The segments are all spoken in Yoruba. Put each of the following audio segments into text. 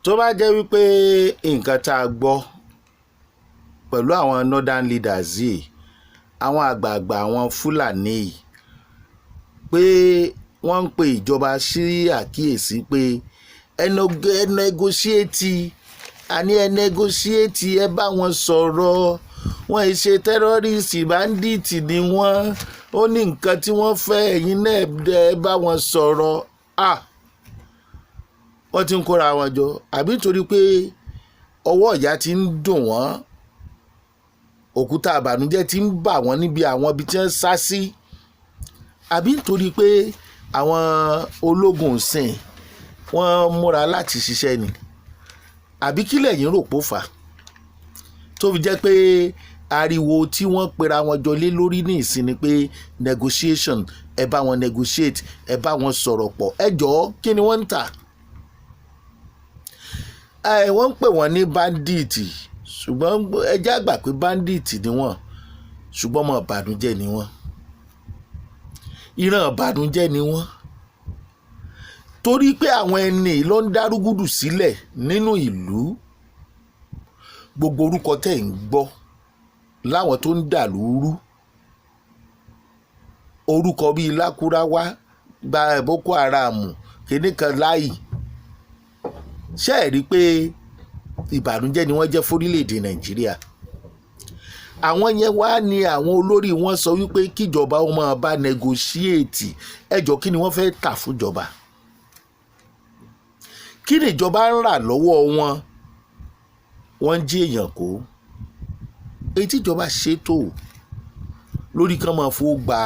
tó bá jẹ́ wípé nǹkan tá a gbọ́ pẹ̀lú àwọn northern leaders yìí, àwọn àgbààgbà àwọn Fúlàní yìí, pé wọ́n ń pe ìjọba sí àkíyèsí pé ẹ negotiate, àní ẹ negotiate, ẹ bá wọn sọ̀rọ̀, wọ́n ì ṣe terrorist, bandit ni wọ́n, ó ní nǹkan tí wọ́n fẹ́, ẹ̀yin náà ẹ bá wọn sọ̀rọ̀. Wọ́n ti ń kóra wọn jọ, àbí nítorí pé ọwọ́ ìyá ti ń dùn wọ́n, òkúta àbànújẹ́ ti ń bà wọ́n níbi àwọn ibi tí wọ́n sá sí, àbí nítorí pé àwọn ológun sìn wọ́n múra láti ṣiṣẹ́ ni, àbí kí lẹ̀yin rò pó fà tó fi jẹ́ pé ariwo tí wọ́n pera wọn jọ lé lórí ní ìsìn ni pé negotiation, ẹ bá wọn negotiate, ẹ bá wọn sọ̀rọ̀ pọ̀, ẹ jọ̀ọ́ kí ni wọ́n ń tà? Wọ́n ń pè wọ́n ní bandit, ṣùgbọ́n ẹ jẹ́ àgbà pé bandit ni wọ́n, ṣùgbọ́n ọmọ ìbànújẹ́ ni wọ́n, ìran ìbànújẹ́ ni wọ́n, torí pé àwọn ẹni ló ń dárúgúdù sílẹ̀ nínú ìlú. Gbogbo orúkọ tẹ̀ ń gbọ́ láwọn tó ń dà lóru, orúkọ bíi Lákúráwá, gba Boko Haram, kìnnìkan láì, ṣe é rí i pé ìbànújẹ́ ni wọ́n jẹ́ fórílẹ̀-èdè Nàìjíríà. Àwọn yẹn wá ní àwọn olórí wọn sọ wípé kíjọba ó máa bá negotiate, ẹjọ́ kí ni wọ́n fẹ́ tà fúnjọba? Kí ni ìjọba ń rà lọ́wọ́ wọn? Wọ́n ń jí èèyàn kó. Èyí tí ìjọba ṣètò lórí kan máa fowó gba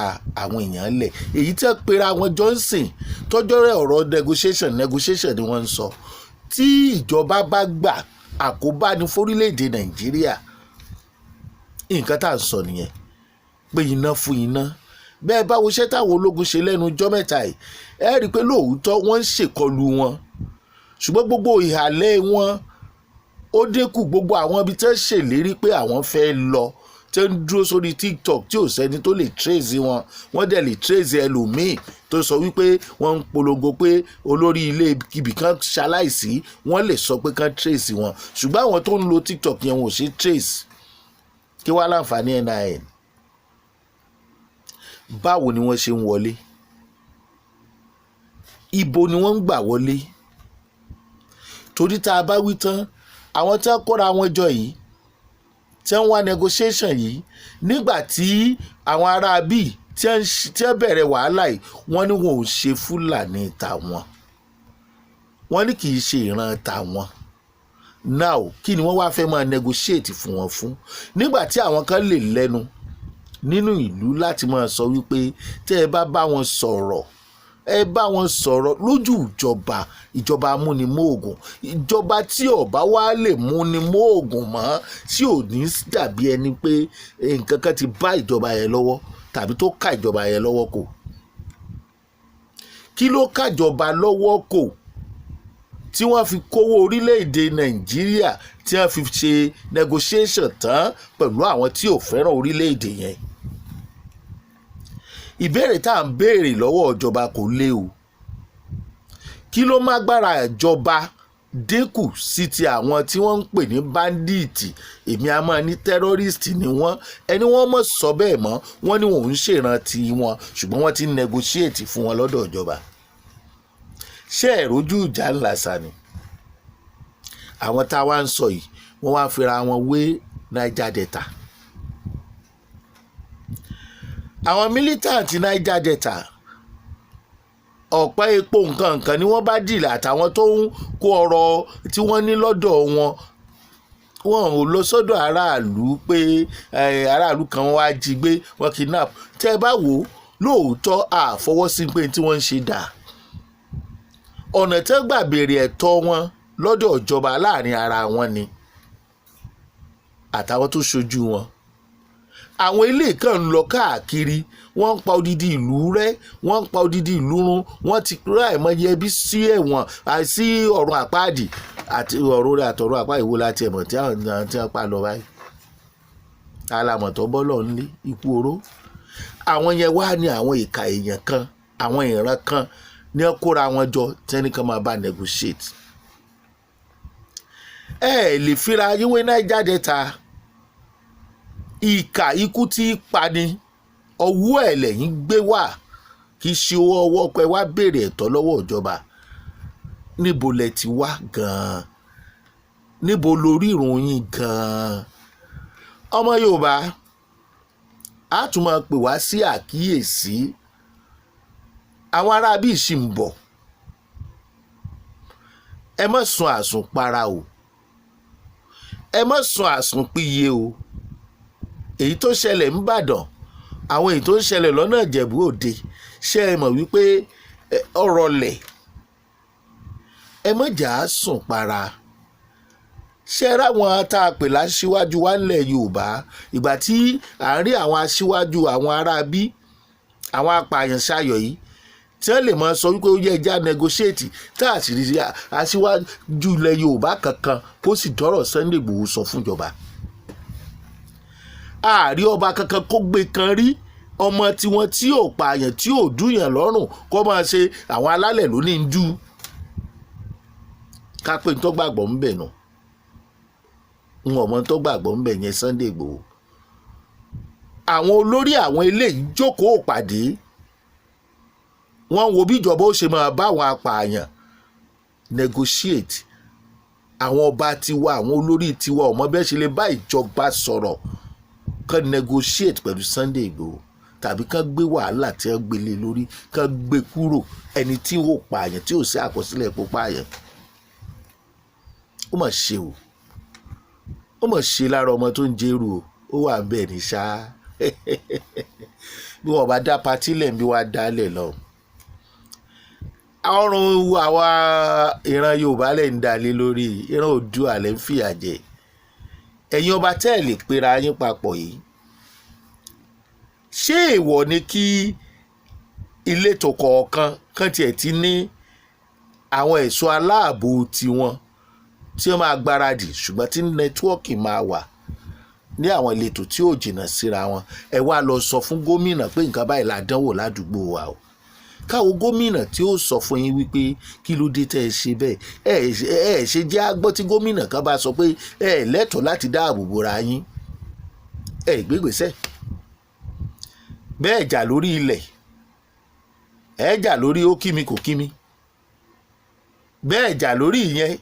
àwọn èèyàn lẹ̀, èyí tí wọ́n pera wọn Johnson tọ́jọ́ rẹ̀ ọ̀rọ̀ negotiation ni wọ́n ń sọ. Tí ìjọba bá gbà, àkóbá ní fórílẹ̀-èdè Nàìjíríà. Nǹkan tá à ń sọ nìyẹn, pé iná fún iná. Bẹ́ẹ̀ bá wo iṣẹ́ táwọn ológun ṣe lẹ́nu ọjọ́ mẹ́ta yìí, ẹ rí i pé lóòótọ́ wọ́n ń ṣèkọlù wọn, ṣùgbọ́n gbogbo ìhàlẹ̀ wọn ó dínkù. Gbogbo àwọn ibi tí wọ́n ṣèlérí pé àwọn fẹ́ lọ, tí wọ́n dúró sórí TikTok tí ò sẹ́ni tó lè trace wọn, wọ́n dẹ̀ lè trace ẹlòmíì tó sọ wípé wọ́n ń polongo pé olórí ilé ibì kan ṣaláìsí, wọ́n lè sọ pé kán trace wọn, ṣùgbọ́n àwọn tó ń lo TikTok yẹn wọn ò ṣe trace. Kí wá láǹfààní NIN? Báwo ni wọ́n ṣe ń wọlé? Ibo ni wọ́n ń gbà wọlé? Torí tá a bá wí tán, àwọn tí wọ́n kóra wọn jọ yìí, tí wọ́n wá negotiation yìí, nígbà tí àwọn ará bíi tí wọ́n bẹ̀rẹ̀ wàhálà yìí, wọ́n ní wọn ò ṣe Fúlàní tàwọn, wọ́n ní kì í ṣe ìran tàwọn. Now kí ni wọ́n wá fẹ́ máa negotiate fún wọn fún? Nígbà tí àwọn kan lè lẹ́nu nínú ìlú láti máa sọ wípé tẹ́ ẹ bá wọn sọ̀rọ̀, ẹ bá wọn sọ̀rọ̀ lójú ìjọba amúnimóògùn, ìjọba tí ọba wa lè múnimóògùn mọ́, tí ò ní dàbí ẹni pé nǹkan kan ti bá ìjọba yẹn lọ́wọ́ tàbí tó ká ìjọba yẹn lọ́wọ́ kò. Kí ló ká ìjọba lọ́wọ́ kò tí wọ́n fi kówó orílẹ̀-èdè Nàìjíríà, tí wọ́n fi ṣe negotiation tán pẹ̀lú àwọn tí ò fẹ́ràn orílẹ̀-èdè yẹn? Ìbéèrè tá à ń béèrè lọ́wọ́ ìjọba kò lé o. Kí ló má gbára ìjọba dínkù sí ti àwọn tí wọ́n ń pè ní bandit? Èmi a máa ní terrorist ni wọ́n. Ẹni wọ́n mọ̀ sọ bẹ́ẹ̀ mọ́, wọ́n ní wọn ò ń ṣèrántí wọn, ṣùgbọ́n wọ́n ti ń negotiate fún wọn lọ́dọ̀ ìjọba. Ṣé ẹ̀rọjú ìjà ńlá sa ni? Àwọn tá a wá ń sọ yìí, wọ́n wá fira wọn wé Niger Delta. Àwọn militant Niger Delta, ọ̀pẹ́ epo nǹkan ni wọ́n bá dìlà, àtàwọn tó ń kó ọrọ̀ tí wọ́n ní lọ́dọ̀ wọn. Wọn ò lọ sọ́dọ̀ aráàlú pé aráàlú kan wá jí gbé, wọ́n kidnap. Tẹ́ ẹ bá wò ó, lóòótọ́ àfọwọ́sí pé tí wọ́n ń ṣe dà. Ọ̀nà tẹ́ gbà béèrè ẹ̀tọ́ wọn lọ́dọ̀ ìjọba láàrin ara wọn ni, àtàwọn tó ṣojú wọn. Àwọn ilé kan ń lọ káàkiri, wọ́n ń pa odidi ìlú rẹ́, wọ́n ń pa odidi ìlú run, wọ́n ti rá àìmọye ẹbí sí ẹ̀wọ̀n, àìsí ọ̀run àpáàdì àti ọ̀run rẹ̀ àtọ̀run àpá ìwo láti ẹ̀mọ̀ tí wọ́n pa lọ báyìí. Alamọ̀tọ́ bọ́lọ̀ ń lé ikú oró. Àwọn yẹn wá ní àwọn ìka èèyàn kan, àwọn ìran kan ní ẹ kóra wọn jọ tẹ́ni kan máa bá negotiate. Ẹ lè fira yíwé Niger Delta ìkà ikú tí pani ọwọ́ ẹ̀ lẹ́yìn gbé wá kì í ṣe ọwọ́ pé wá béèrè ẹ̀tọ́ lọ́wọ́ ìjọba. Níbo lẹ ti wá gan-an? Níbo lórí ìròyìn gan-an? Ọmọ Yorùbá á tún máa pè wá sí àkíyèsí. Àwọn aráabí ṣì ń bọ̀. Ẹ má sun àsùnpara o. Ẹ má sun àsùnpìyè o. Èyí tó ṣẹlẹ̀ ń Ìbàdàn, àwọn èyí tó ń ṣẹlẹ̀ lọ́nà Ìjẹ̀bú Òde, ṣé ẹ mọ̀ wípé ọ̀rọ̀ lẹ̀? Ẹ má jà á sùn para. Ṣé ráwọn tá a pè láṣíwájú wa ńlẹ̀ Yorùbá ìgbà tí à ń rí àwọn aṣíwájú àwọn aráabí, àwọn apààyàn ṣayọ̀ yìí tí wọ́n lè máa sọ wípé ó yẹ ẹja negotiate tá a sì rí aṣíwájú ilẹ̀ Yorùbá kankan kó sì dọ́rọ̀ Sunday Igboho sọ fún ìjọba. Ààrí ọba kankan kó gbé kan rí ọmọ tiwọn tí ò pààyàn tí ò dúyàn lọ́rùn kó máa ṣe àwọn alálẹ̀ ló ní ń dú. Ká pé n tó gbàgbọ́ ń bẹ̀ nù. N ò mọ tó gbàgbọ́ ń bẹ̀ yẹn Sunday Igboho. Àwọn olórí àwọn eléyìí jókòó pàdé. Wọ́n wo bí ìjọba ó ṣe máa bá àwọn apààyàn negotiate. Àwọn ọba tiwa, àwọn olórí tiwa ọmọ bẹ́ẹ̀ ṣe lè bá ìjọba sọ̀rọ̀ kán negotiate pẹ̀lú Sunday Igboho tàbí kán gbé wàhálà tí wọ́n gbélé lórí kán gbé kúrò. Ẹni tí ó pààyàn tí ò sí àkọsílẹ̀ epo pààyàn. Ó mà ṣe o. Ó mà ṣe lára ọmọ tó ń jẹ́rù o. Ó wà ń bẹ̀ ní ṣáá. Bí wọ́n bá dá patí lẹ̀ bí wọ́n á dálẹ̀ lọ. Ọrùn àwa ìran Yorùbá lẹ̀ ń dalé lórí, ìran Oòduà lẹ̀ ń fìyà jẹ. Ẹ̀yin ọba tẹ́ ẹ̀ lè pera yín papọ̀ yìí. Ṣé èèwọ̀ ni kí ìletò kọ̀ọ̀kan kan tiẹ̀ ti ní àwọn ẹ̀ṣọ́ aláàbò tiwọn tí wọ́n máa gbáradì ṣùgbọ́n tí nẹ́tíwọ́ọ̀kì máa wà ní àwọn ìletò tí ò jìnnà síra wọn? Ẹ wá lọ sọ fún gómìnà pé nǹkan báyìí la dánwò ládùúgbò wa o. Káwo gómìnà tí ó sọ fún yín wípé kí ló dé tẹ́ ẹ ṣe bẹ́ẹ̀. Ẹ ṣe jẹ́ agbọ́ tí gómìnà kan bá sọ pé ẹ lẹ́tọ̀ọ́ láti dáàbò bora yín. Ẹ gbégbèsẹ̀. Bẹ́ẹ̀ jà lórí ilẹ̀. Ẹ jà lórí ó kí mi kò kí mi. Bẹ́ẹ̀ jà lórí ìyẹn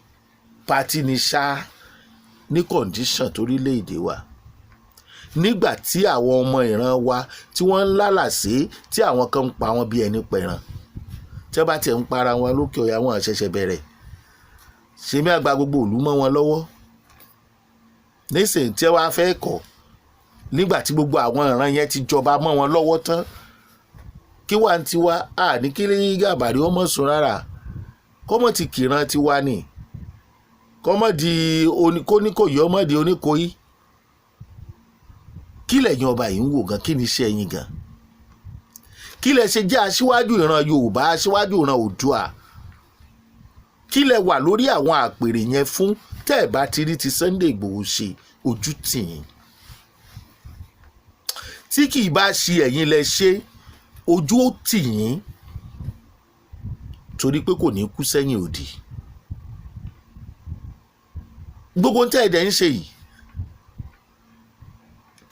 pati ni ṣá ní kọ̀ǹdíṣàn torílẹ̀-èdè wa. Nígbà tí àwọn ọmọ ìran wa tí wọ́n ń lálàsé tí àwọn kan ń pa wọn bí ẹni pẹran. Tí wọ́n bá tiẹ̀ ń para wọn lókè ọ̀yà wọn ṣẹ̀ṣẹ̀ bẹ̀rẹ̀. Ṣé mi àgbà gbogbo ìlú mọ́ wọn lọ́wọ́? Nísìnyí tí wọ́n á fẹ́ kọ̀ nígbà tí gbogbo àwọn ìran yẹn ti jọba mọ́ wọn lọ́wọ́ tán. Kí wá ń tiwa ní kí Gàbàrí ó mọ̀ sùn rárá. Kọ́mọ̀ ti kìran tiwa ni. Kọ́mọ̀ di kóníkòyí ọmọ di oníkòyí. Kí lẹ̀yin ọba yìí ń wò gan? Kí ni iṣẹ́ yín gan? Kí lẹ ṣe jẹ́ aṣíwájú ìran Yorùbá, aṣíwájú ìran Oòduà? Kí lẹ wà lórí àwọn àpèrè yẹn fún tẹ́ ẹ̀ bá ti rí ti Sunday Igboho ṣe ojú tì yín? Tí kì í bá ṣe ẹ̀yin lẹ ṣe ojú ó tì yín torí pé kò ní kú sẹ́yìn òdì. Gbogbo tẹ́ ẹ̀ dẹ̀ ń ṣe yìí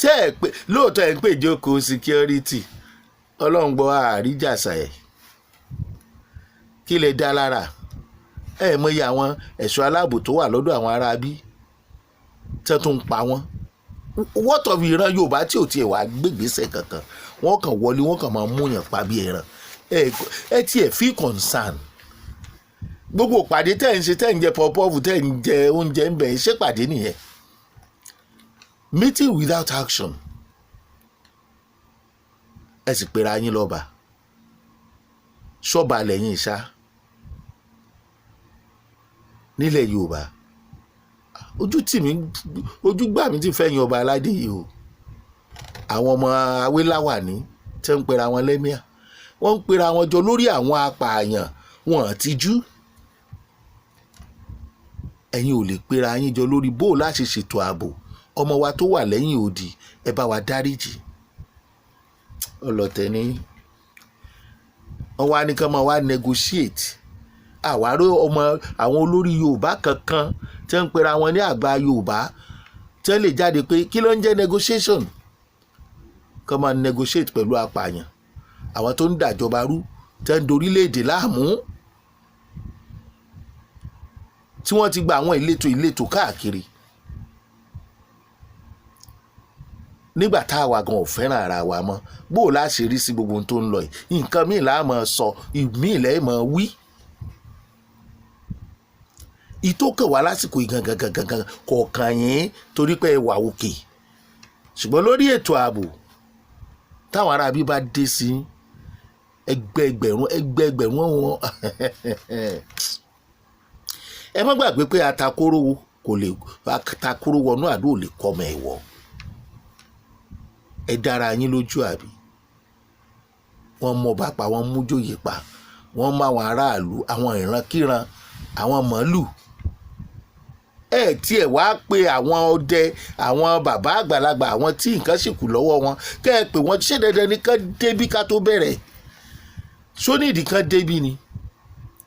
tẹ́ ẹ̀ pé lóòótọ́ ẹ̀ ń pè jókòó security Ọlọ́run gbọ́ àríjàsà ẹ̀. Kí lẹ dá lára? Ẹ mọ iye àwọn ẹ̀ṣọ́ aláàbò tó wà lọ́dọ̀ àwọn aráabí tẹ́ tó ń pa wọ́n. What of ìran Yorùbá tí ò tiẹ̀ wá gbégbèsè kankan? Wọ́n kàn wọlé wọ́n kàn máa múyàn pa bí ẹran. Ẹ tiẹ̀ feel concern. Gbogbo ìpàdé tẹ́ ń ṣe tẹ́ ń jẹ pọpọ́ọ̀fù tẹ́ ń jẹ oúnjẹ ń bẹ̀ ṣé pàdé nìyẹn? Meeting without action. Ẹ sì pera yín lọ́ba. Ṣọ́ba lẹ́yìn ṣá. Nílẹ̀ Yorùbá. Ojú gbà mí ti fẹ́ yan ọba aládé yìí o. Àwọn ọmọ Awélàwàní tẹ́ ń pera wọn lẹ́míà. Wọ́n ń pera wọn jọ lórí àwọn apààyàn wọn àtijú. Ẹ̀yin ò lè pera yín jọ lórí bó láti ṣètò ààbò ọmọ wa tó wà lẹ́yìn odi. Ẹ bá wa dáríjì. Ọlọ̀tẹ̀ ni wọ́n wá ní kí wọ́n wá negotiate àwárí ọmọ àwọn olórí Yorùbá kankan tí wọ́n ń pera wọn ní àgbà Yorùbá tí wọ́n lè jáde pé kí ló ń jẹ́ negotiation kí wọ́n máa negotiate pẹ̀lú apààyàn àwọn tó ń dàjọba rú tí wọ́n ń dorílẹ̀-èdè láàmú tí wọ́n ti gba àwọn ìletò káàkiri nígbà tá a wà gan ò fẹ́ràn ara wa mọ́ bó o láṣẹ rí sí gbogbo ohun tó ń lọ yìí nǹkan míì là á máa sọ ìmíì lẹ́ẹ̀ máa wí ìtókè wá lásìkò ìgangan kọ̀ọ̀kan yín torí pé ẹ wà òkè ṣùgbọ́n lórí ètò ààbò táwọn aráabí bá dé sí ẹgbẹẹgbẹ̀rún wọn ẹ má gbàgbé pé atakóró wọnú àdó ò lè kọ́mọ ẹ̀wọ̀ ẹ dára yín lójú àbí wọ́n mọ bá pa wọ́n mú jòyè pa wọ́n mọ àwọn aráàlú àwọn ìrankíran àwọn màálù ẹ tiẹ̀ wá pé àwọn ọdẹ àwọn bàbá àgbàlagbà àwọn tí nǹkan sì kù lọ́wọ́ wọn kẹ́ ẹ pé wọ́n ṣe dandan ní ká débí ká tó bẹ̀rẹ̀ sóníìdì kan débí ni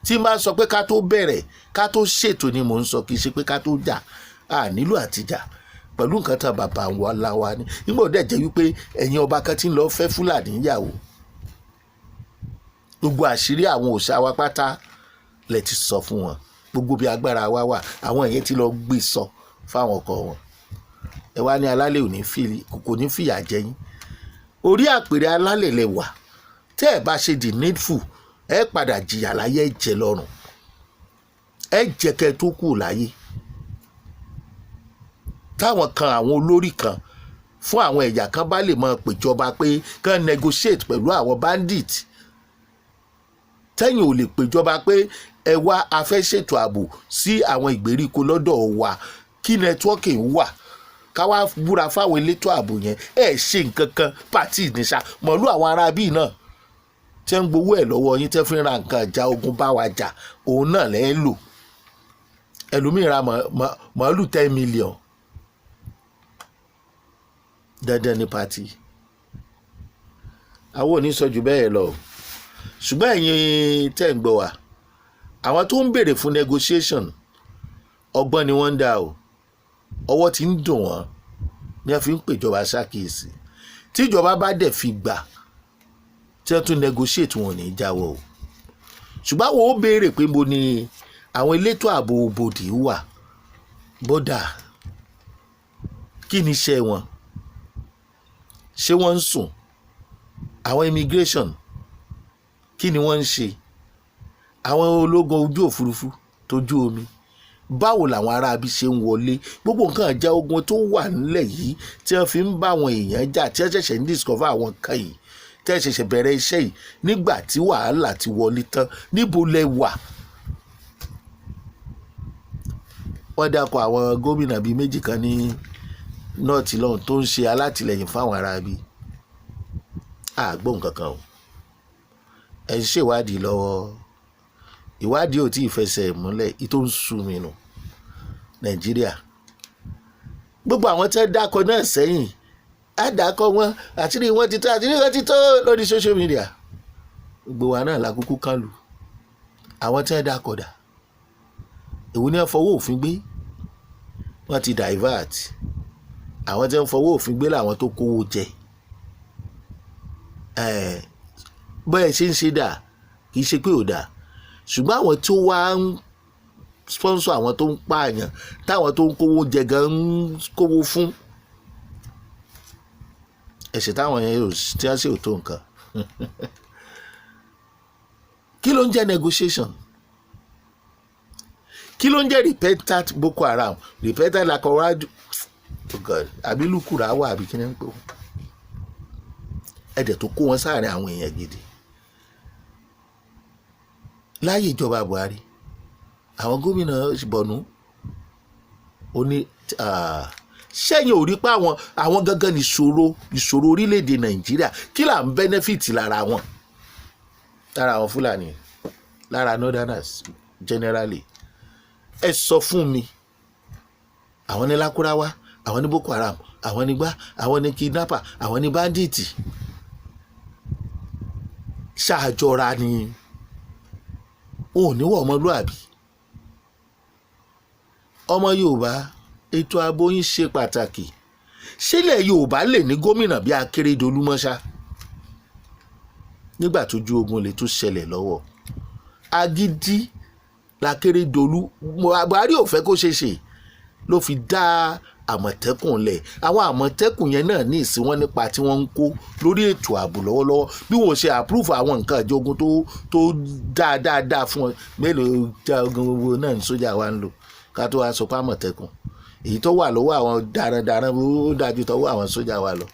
tí máa sọ pé ká tó bẹ̀rẹ̀ ká tó ṣètò ni mò ń sọ kì í ṣe pé ká tó jà á nílò àtijà pẹ̀lú nǹkan tán bàbá wa láwa ni nígbà ó dẹ̀ jẹ́ wípé ẹ̀yin ọba kan tí ń lọ fẹ́ Fúlàní níyàwó gbogbo àṣírí àwọn òòṣà wa pátá lẹ ti sọ fún wọn gbogbo bí agbára wa wà àwọn èyí ti lọ gbé sọ fáwọn ọkọ wọn ẹ wá ní alálẹ̀ kò ní fìyà jẹ yín orí àpèrè alálẹ̀ lẹ wà tẹ́ ẹ bá ṣe the needful ẹ padà jìyà láyé ẹ jẹ lọ́rùn ẹ jẹ kẹ́ tó kù láyé táwọn kan àwọn olórí kan fún àwọn ẹ̀yà kan bá lè máa péjọba pé kán negotiate pẹ̀lú àwọn bandit tẹ́yìn ò lè péjọba pé ẹ wá a fẹ́ ṣètò ààbò sí àwọn ìgbèríko lọ́dọ̀ wa kí networking wà ká wá búra fáwọn elétò ààbò yẹn ẹ ṣe nǹkan kan pàtì níṣà mọ̀lú àwọn ará bíi náà tẹ́ ń gbowó ẹ̀ lọ́wọ́ yín tẹ́ fi ń ra nǹkan ìjà ogun bá wa jà òun náà lẹ́ lò ẹlòmíì ra màálù 10 million dandan ní pati àwọn ò ní sọ jù bẹ́ẹ̀ lọ ṣùgbọ́n ẹ̀yin tẹ́ ń gbọ́ wa àwọn tó ń béèrè fún negotiation ọgbọ́n ni wọ́n ń dá o ọwọ́ ti ń dùn wọ́n ní a fi ń pèjọba ṣàkíyèsí tíjọba bá dẹ̀ fi gbà tí wọ́n tún negotiate wọn ò ní jáwọ́ o ṣùgbọ́n àwọn ó béèrè pé mo ní àwọn elétò ààbò bòdì wà bọ́dà kí ni iṣẹ́ wọn ṣé wọ́n ń sùn àwọn immigration kí ni wọ́n ń ṣe àwọn ológun ojú òfurufú tójú omi báwo làwọn aráabí ṣe ń wọlé gbogbo nǹkan ìjà ogun tó wà nílẹ̀ yìí tí wọ́n fi ń bá àwọn èèyàn jà tí wọ́n ṣẹ̀ṣẹ̀ ń discover àwọn nǹkan yìí tí wọ́n ṣẹ̀ṣẹ̀ bẹ̀rẹ̀ iṣẹ́ yìí nígbà tí wàhálà ti wọlé tán níbo lẹ wà. wọ́n dákọ̀ àwọn gómìnà bíi méjì kan ní nọ́ọ̀tì lọ́hùn tó ń ṣe alátìlẹyìn fáwọn aráabí àgbọ̀n kankan o ẹ̀ ń ṣèwádìí lọ́wọ́ ìwádìí ò tí ì fẹsẹ̀ múlẹ̀ ìtò ń sú mi nù Nàìjíríà gbogbo àwọn tẹ́ dákọ̀ náà sẹ́yìn á dákọ̀ wọn àtìrí wọn ti tó lórí social media gbogbo wa náà lákòókò kan lù àwọn tẹ́ dákọ̀ dà èwo ni wọ́n fọwọ́ òfin gbé wọ́n ti divert àwọn tẹ́ ń fọwọ́ òfin gbé làwọn tó kówó jẹ bọ́ẹ̀ ṣe ń ṣe dà kì í ṣe pé ò dà ṣùgbọ́n àwọn tó wá ń sponsor àwọn tó ń pààyàn táwọn tó ń kówó jẹ gan ń kówó fún ẹ̀ṣẹ̀ táwọn yẹn tí wọ́n ṣe ò tó nǹkan kí ló ń jẹ́ negotiation kí ló ń jẹ́ repentant Boko Haram repentant lakọ̀wájú àbí lukura wà àbí kí ni ń pè wọ́n ẹ̀dẹ̀ tó kó wọn sáàrin àwọn èèyàn gidi láyé ìjọba Buhari àwọn gómìnà Borno ó ní sẹ́yìn ò rí pé àwọn gangan ní ìṣòro orílẹ̀-èdè Nàìjíríà kí là ń benefit lára wọn lára àwọn Fúlàní lára northerners generally ẹ sọ fún mi àwọn ní Lakurawa àwọn ní Boko Haram àwọn ní gbá àwọn ní kidnapper àwọn ní bandits ṣàjọra ni wọn ò ní wọ ọmọlúàbí. ọmọ Yorùbá, ètò ààbò yín ṣe pàtàkì. sílẹ̀ Yorùbá lè ní gómìnà bíi Akérédolú mọ́ṣá nígbà tójú ogun lè tún ṣẹlẹ̀ lọ́wọ́. agídí l'Akérédolú, Buhari ò fẹ́ kó ṣe ṣe ló fi dá àmọ̀tẹ́kùn lẹ̀. àwọn àmọ̀tẹ́kùn yẹn náà ní ìsìn wọn nípa tí wọ́n ń kó lórí ètò ààbò lọ́wọ́lọ́wọ́ bí wọ́n ṣe àpúrúfù àwọn nǹkan ìjogun tó dáadáa fún wọn. mélòó jagun gbogbo náà ní sójà wa ń lò ká tó wá sọ pé àmọ̀tẹ́kùn. èyí tó wà lọ́wọ́ àwọn darandaran ó dájú tọ́wọ́ àwọn sójà wa lọ.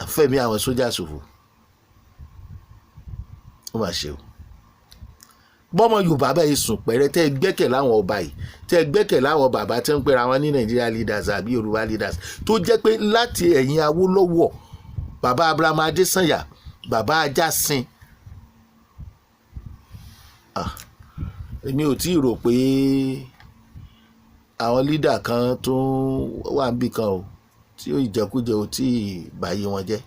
àfẹ́mi àwọn sójà ṣòfò ó mà ṣe o. bọ́mọ Yorùbá bẹ́ẹ̀ sùn pẹ̀rẹ́ tẹ́ ẹ gbẹ́kẹ̀ láwọn ọba yìí, tẹ́ ẹ gbẹ́kẹ̀ láwọn bàbá tẹ́ ń pera wọn ní Nigeria leaders àbí Yorùbá leaders tó jẹ́ pé láti ẹ̀yìn Awólọ́wọ̀, bàbá Abraham Adésànyà, bàbá Ajásin. èmi ò tí ì rò pé àwọn leader kan tó wà níbì kan o tí ó ìjẹkújẹ ò tí ì báyé wọn jẹ́.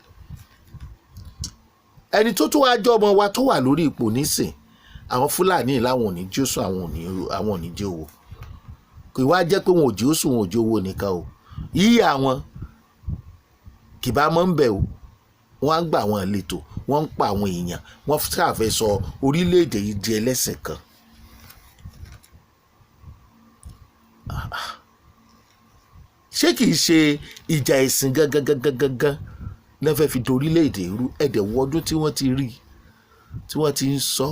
ẹni tó tún wá jọ ọmọ wa tó wà lórí ipò nísìn, àwọn Fúlàní láwọn ò ní jí ó sùn, àwọn ò ní jí owó. kò wá jẹ́ pé wọn ò jí ó sùn, wọn ò jí owó nìkan o. yíyá àwọn kì bá mọ́ ń bẹ̀ o. wọ́n á gbà àwọn ìletò, wọ́n ń pa àwọn èèyàn, wọ́n ṣàfẹ́ sọ orílẹ̀-èdè yìí di ẹlẹ́sìn kan. ṣé kìí ṣe ìjà ẹ̀sìn gangan lẹ́fẹ̀ẹ́ fi dorílẹ̀-èdè rú? ẹ̀dẹ̀ wọ́dún tí wọ́n ti rí, tí wọ́n ti ń sọ.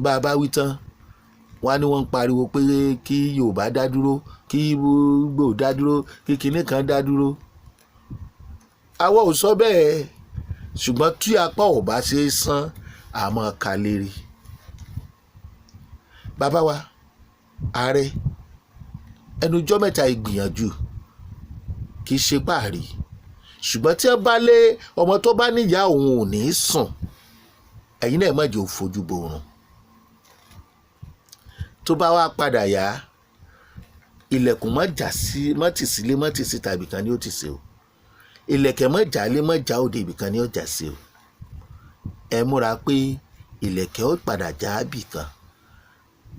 bá a bá wí tán wọ́n á ní wọ́n ń pariwo pé kí Yorùbá dá dúró, kí Ìgbò dá dúró, kí kinní kan dá dúró. àwa ò sọ bẹ́ẹ̀, ṣùgbọ́n tí apá ò bá ṣe é san àmọ́ kàlérí. bàbá wa ààrẹ ẹnujọ́ mẹ́ta ìgbìyànjú kì í ṣe páàrí, ṣùgbọ́n tí ẹ bá lé ọmọ tó bá níyà òun ò ní sùn, ẹ̀yin náà má jẹ́ ó fojú borun. tó bá wá padà yá, ilẹ̀kùn mọ́ tì sílé mọ́ tì síta ibìkan ni ó ti ṣe o. ilẹ̀kẹ̀ mọ́ jálé mọ́ já òde ibìkan ni ó jà sí o. ẹ múra pé ilẹ̀kẹ̀ ó padà já ibìkan.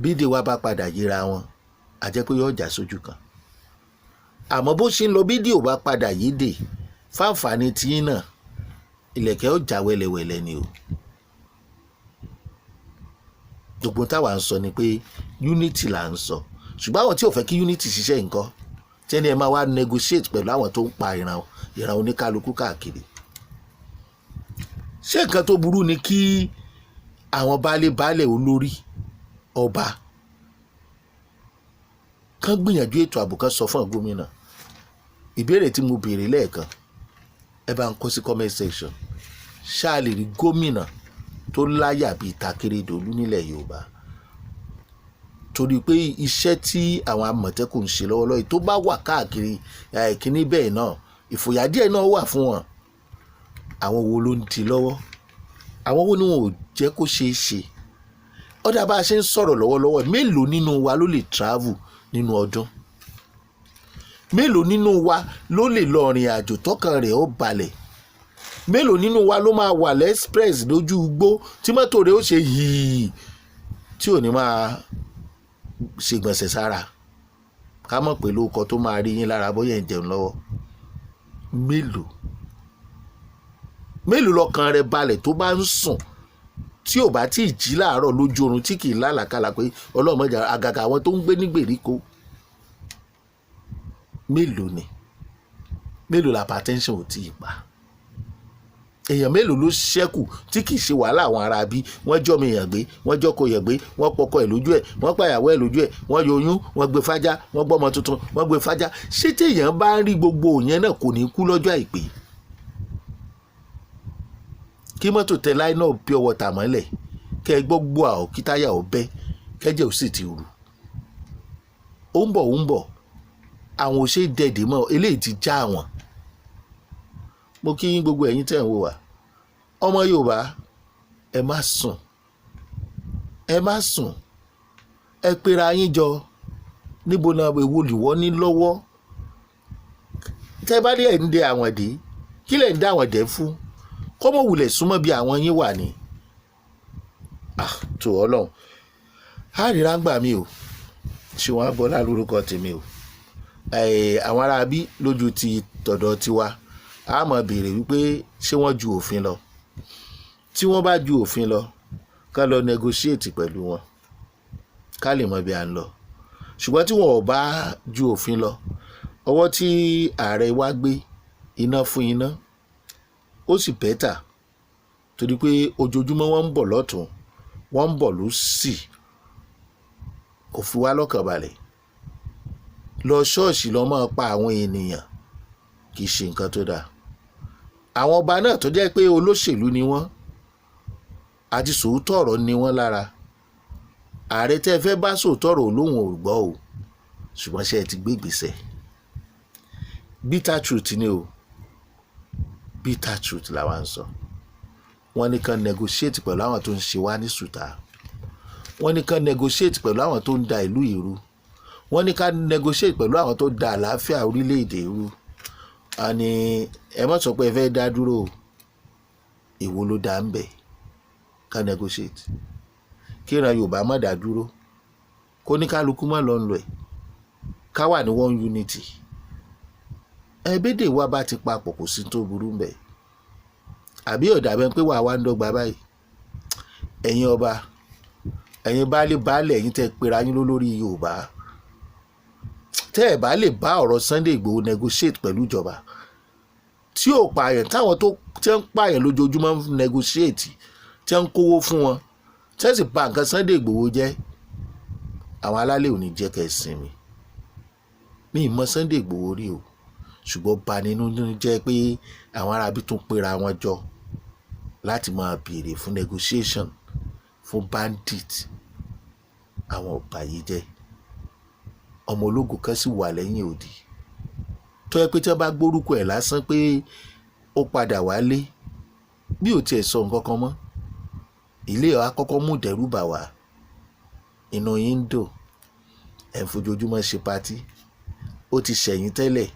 bídè wa bá padà yíra wọn, a jẹ́ pé yóò jà sójú kan. àmọ́ bó ṣe ń lọ bídè ò bá padà yídè fáǹfààní tiyín náà, ilẹ̀kẹ̀ ó já wẹ́lẹ́wẹ́lẹ́ ni o. gbogbo táwa ń sọ ni pé unity là ń sọ, ṣùgbọ́n àwọn tí ò fẹ́ kí unity ṣiṣẹ́ nǹkan tí ẹni ẹ máa wá negotiate pẹ̀lú àwọn tó ń pa ìran oníkálukú káàkiri. ṣé nǹkan tó burú ni kí àwọn baálé olórí ọba kan gbìyànjú ètò ààbò kan sọ fún gómìnà? ìbéèrè tí mo béèrè lẹ́ẹ̀kan ẹ bá ń kọ sí comment section. ṣáà lè rí gómìnà tó láyà bíi Takérédolú nílẹ̀ Yorùbá? torí pé iṣẹ́ tí àwọn àmọ̀tẹ́kùn ń ṣe lọ́wọ́lọ́wọ́ yìí tó bá wà káàkiri kíní bẹ́ẹ̀ náà, ìfòyà díẹ̀ náà wà fún wọn. àwọn wo ló ń di lọ́wọ́? àwọn wo ni wọn ò jẹ́ kó ṣeé ṣe? ọ̀dà bá a ṣe ń sọ̀rọ̀ lọ́wọ́lọ́wọ́, mélòó nínú wa ló lè travel nínú ọdún? mélòó nínú wa ló lè lọ rìn àjò tọkàn rẹ̀ ó balẹ̀? mélòó nínú wa ló máa wà lẹ́sprẹ́s lójú igbó tí mọ́tò rẹ̀ ó ṣe yìí tí ò ní máa ṣègbọ̀nsẹ̀ sára ká mọ̀ pé lóko tó máa rí yín lára bóyá ẹ̀ ń jẹun lọ́wọ́? mélòó lọ́kàn rẹ̀ balẹ̀ tó bá ń sùn tí ò bá tí ì jí láàárọ̀ lójú oorun tí kì í lálàkàlà pé ọlọ́mọdé àgàgà àwọn tó ń gbé ní gbèríko? mélòó la hypertension ò tí ì pa? èèyàn mélòó ló ṣẹ́kù tí kì í ṣe wàhálà àwọn ará bí wọ́n jọ́mọ èèyàn gbé, wọ́n jọ́kọ èèyàn gbé, wọ́n pọkọ ẹ̀ lójú ẹ̀, wọ́n pàyàwó ẹ̀ lójú ẹ̀, wọ́n yọyún, wọ́n gbé fájá, wọ́n gbọ́mọ tuntun, wọ́n gbé fájá. ṣé téèyàn bá ń rí gbogbo òyìn náà kò ní kú lọ́jọ́ àìpé? kí mọ́tò tẹ láìnà pure water mọ́lẹ̀ kẹ́ ẹ gbọ́ àwọ̀ kí táyà ò bẹ́ kẹ́jẹ́ ò sì ti rù. ó ń bọ̀ àwọn ò ṣe dẹ̀dẹ̀ mọ́, eléyìí ti já àwọn. mo kí yín gbogbo ẹ̀yin tẹ̀ ń wò wá. ọmọ Yorùbá, ẹ má sùn, ẹ pera yín jọ. níbo náà èwo lìwọ́ ní lọ́wọ́? tẹ́ bá dé ẹ̀ ń de àwọn dé kí lẹ̀ ń dá àwọn dẹ́ fún kọ́mọ̀ wulẹ̀ súnmọ́ bí àwọn yín wà ní. tó Ọlọ́run á ríra ń gbà mí o ṣé wọ́n á bọ́ lálórúkọ tèmi o. àwọn ará bí lójú ti tọ̀dọ̀ tiwa a máa béèrè wípé ṣé wọ́n ju òfin lọ. tí wọ́n bá ju òfin lọ ká lọ negotiate pẹ̀lú wọn ká lè mọ bí a ń lọ. ṣùgbọ́n tí wọn ò bá ju òfin lọ, ọwọ́ tí ààrẹ wa gbé iná fún iná ó sì bẹ́tà, torí pé ojoojúmọ́ wọ́n ń bọ̀ lọ́tún wọ́n ń bọ̀ lósì, kò fi wá lọ́kàn balẹ̀. lọ ṣọ́ọ̀ṣì lọ máa pa àwọn ènìyàn kì í ṣe nǹkan tó dáa. àwọn ọba náà tó jẹ́ pé olóṣèlú ni wọ́n àti sòótọ́ ọ̀rọ̀ ni wọ́n lára. ààrẹ tẹ́ fẹ́ bá sòótọ́ ọ̀rọ̀ olóhùn ò gbọ́ o, ṣùgbọ́n ṣe ti gbé ìgbésẹ̀. bitter truth ni o, bitter truth làwa ń sọ. wọ́n ní kàn negotiate pẹ̀lú àwọn tó ń ṣe wá ní sùtà. wọ́n ní kàn negotiate pẹ̀lú àwọn tó ń da ìlú ìrú. wọ́n ní ká negotiate pẹ̀lú àwọn tó da àlàáfíà orílẹ̀-èdè ìrú. àní ẹ má sọ pé ẹ fẹ́ dá dúró o, èwo ló dá ń bẹ̀ ká negotiate. kíran Yorùbá má dá dúró, kó ní kálukú má lọ ń lọ ẹ̀, ká wà ní one unity. ẹ̀ẹ́dẹ̀ wa bá ti papọ̀ kò sí tó burú ń bẹ̀. àbí ọ̀dà bẹ́ẹ̀ pé wà wá ń dọ́gba báyìí. ẹ̀yin ọba, ẹ̀yin baálé ẹ̀yin tẹ́ pera yín lórí Yorùbá, tẹ́ ẹ̀ bá lè bá ọ̀rọ̀ Sunday Igboho negotiate pẹ̀lú ìjọba tí ò pààyàn, táwọn tó tẹ́ ń pààyàn lójoojúmọ́ ń negotiate, tẹ́ ń kówó fún wọn, tẹ́ sì bà nǹkan Sunday Igboho jẹ́, àwọn alálẹ̀ ò ní jẹ́ kẹ́ ẹ sinmi. mi ì mọ Sunday Igboho rí o, ṣùgbọ́n bà nínú jẹ́ pé àwọn arábí tún pera wọn jọ láti máa béèrè fún negotiation fún bandit. àwọn ọ̀bàyéjẹ́ ọmọ ológo kan sì wà lẹ́yìn odi tó yẹ pé tí wọ́n bá gbórúkọ ẹ̀ lásán pé ó padà wálé, bí ò tiẹ̀ sọ nǹkan kan mọ́, ilé ọ̀ akọ́kọ́ mú dẹ́rù bà wá. inú yín ń dùn, ẹ̀ ń fojoojúmọ́ ṣe patí, ó ti ṣẹ̀yìn tẹ́lẹ̀,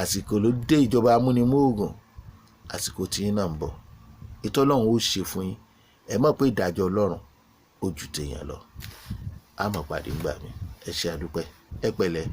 àsìkò ló dé ìjọba amúnimóògùn, àsìkò tí yín náà ń bọ̀. ìtọ́lọ́run ó ṣe fún yín, ẹ mọ̀ pé ìdájọ́ Ọlọ́run ó ju tèèyàn lọ. a máa pàdé ńgbà mi. ẹ ṣé àdúpẹ́, ẹ pẹ̀lẹ́.